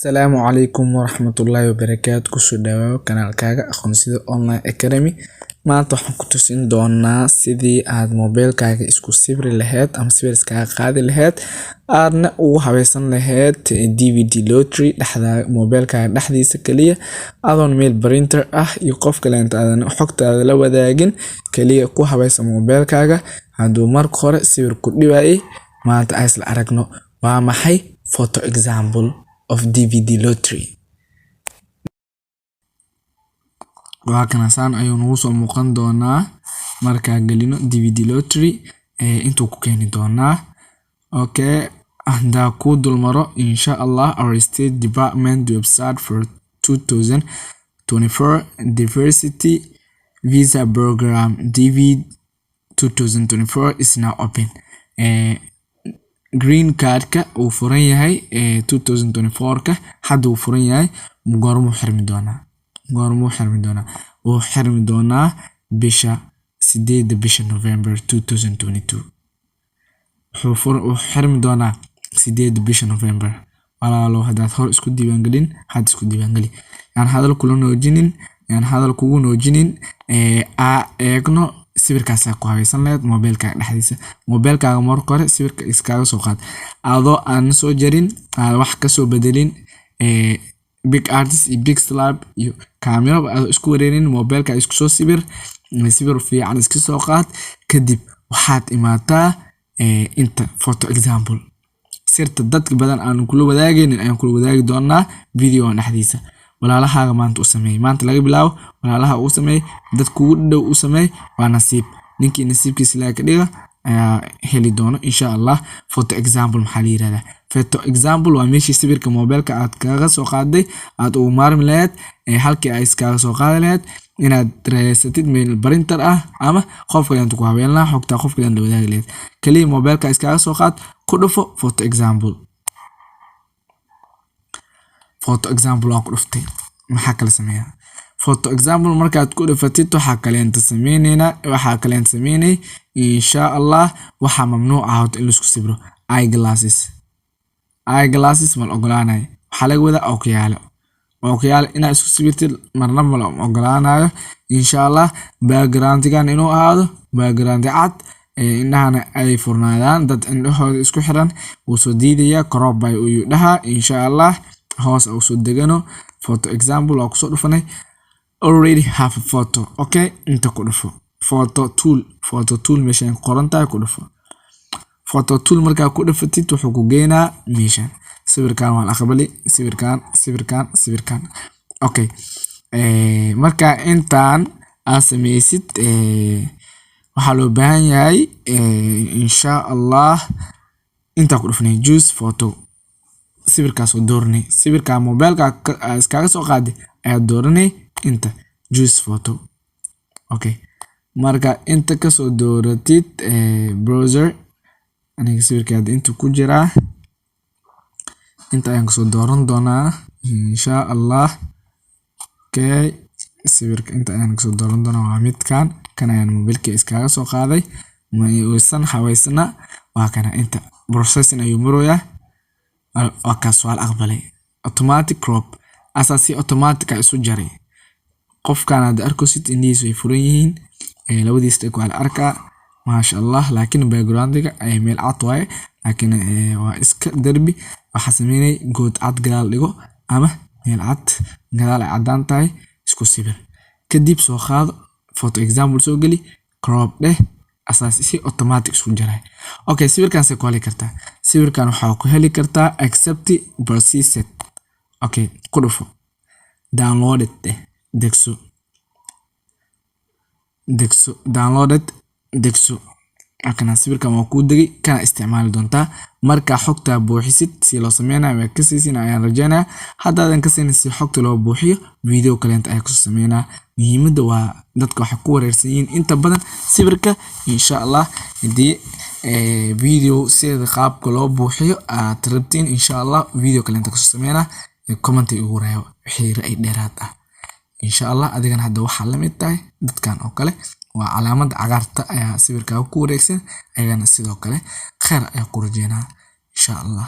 Asalaamu calaykum waraxmatullaahi wabarakaatu. Kusoo dhawaaw kanaalkaaga aqoonsida online academy. Maanta waxaan ku tusin doonaa sidii aad mobilkaaga isku sawiri lahayd ama sawir iskaga qaadi lahayd aadna ugu habaysan lahayd DVD lottery dhexda mobilkaaga dhexdiisa kaliya adoon meel printer ah iyo qof kale aadan xogtaada la wadaagin kaliya ku habaysan mobilkaaga. Hadduu marka hore sawir ku dhibayay maanta ay isla aragno waa maxay photo example of DVD lottery. waa kana saan ayuu nagu soo muuqan doonaa marka galino DVD lottery intuu ku keeni doonaa. Okay, hada ku dulmaro insha Allah our state department website for 2024 diversity visa program DV 2024 is now open. Green card-ka uu furan yahay 2024 ka hadda uu furan yahay goormuu xirmi doonaa wuu xirmi doonaa bisha 8 bisha November 2022 wuxuu xirmi doonaa 8 bisha November. walaalo hadaad hor isku diiwaangelin had isku diiwaangeli yaan hadal kula noojinin yaan hadal kugu noojinin eegno sawirkaas ku habaysan lahayd mobilkaaga dhexdiisa. Mobilkaaga marka hore sawirka iskaga soo qaad adoo aan soo jarin wax ka soo bedelin big artist iyo big slab iyo camera adoo isku wareerin mobilkaaga isku soo sawir fiican iska soo qaad kadib waxaad imaataa inta photo example sirta dadka badan aan kula wadaagaynin ayaan kula wadaagi doonaa video dhexdiisa. walaalahaaga maanta u sameey maanta laga bilaabo walaalaha u sameey dad kugu dhow u sameey waa nasiib ninkii nasiibkiisa la ka dhiga ayaa heli doono insha Allah. Photo example maxaa la yiraahdaa? Photo example waa meeshii sawirka mobilka aad kaga soo qaaday aad ugu maarmi lahayd halkii ay iskaga soo qaadi lahayd inaad raysatid meel printer ah ama qof kale inta ku habeyn lahaa xogta qof kale la wadaagi lahayd kaliya mobilka iskaga soo qaad ku dhufo photo example. Photo example waa ku dhuftay maxaa kala sameeyaa photo example markaad ku dhufatid waxaa kale inta sameynay insha Allah waxa mamnuuc ah in la isku sawiro eyeglasses mal ogolaanay waxa laga wadaa ookiyaalo inaad isku sawirtid marna mal ogolaanayo insha Allah. Background-gan inuu ahaado background cad indhahana ay furnaadaan dad indhahooda isku xiran wuu soo diidaya crop by uu dhaha insha Allah. hoos u soo degano photo example oo ku soo dhufanay already have a photo. Okay, inta ku dhufo photo tool meeshan qoran tahay ku dhufo photo tool marka ku dhufatid wuxuu ku geenaa meeshan sawirkan waa aqbali sawirkan. Okay, marka intaan aad sameysid waxaa loo baahan yahay insha Allah inta ku dhufanay choose photo sawirkaas oo dooranay sawirka mobilka iskaga soo qaaday ayaa dooranay inta choose photo. Okay, marka inta ka soo dooratid browser aniga sawirkaada inta ku jira inta ayaan soo dooran doonaa insha Allah. Okay, sawirka inta ayaan soo dooran doonaa waa midkan kan ayaan mobilka iskaga soo qaaday ma uusan hawaysana waa kana inta processing ayuu maroyaa وكاسوال أقبلي automatic crop أساسي automatic isu jaray qofkan aad arkosid indiisu ay furan yihiin labadiisa ku arka ma sha Allah laakiin background-ga ay meel cad waaye laakiin waa iska darbi waxa sameeyay good cad gadaal dhigo ama meel cad gadaal ay cadaan tahay isku sawir kadib soo qaado photo example soo gali crop dheh أساسي automatic isku jaray. Okay, sawirkan se ku heli kartaa sawirkan waxa ku heli kartaa accept processed. Okay, ku dhufo downloaded degso akana sawirkan waa ku dagi kana isticmaali doontaa marka xogta buuxisid si loo sameeyo waa ka siisin ayaan rajaynaa haddaadan ka siin si xogta loo buuxiyo video kale inta ay ku sameeyna muhiimada waa dadka waxa ku wareersan yihiin inta badan sawirka insha Allah hadii video sida qaabka loo buuxiyo aad rabtiin insha Allah video kale inta ku sameeyna comment ugu reebo wixii ra'yi dheeraad ah insha Allah adigana hadda waxa la mid tahay dadkan oo kale waa calaamada cagaarta ayaa sawirka ku wareegsan ayagana sidoo kale khair ayaa ku rajeynaa insha Allah.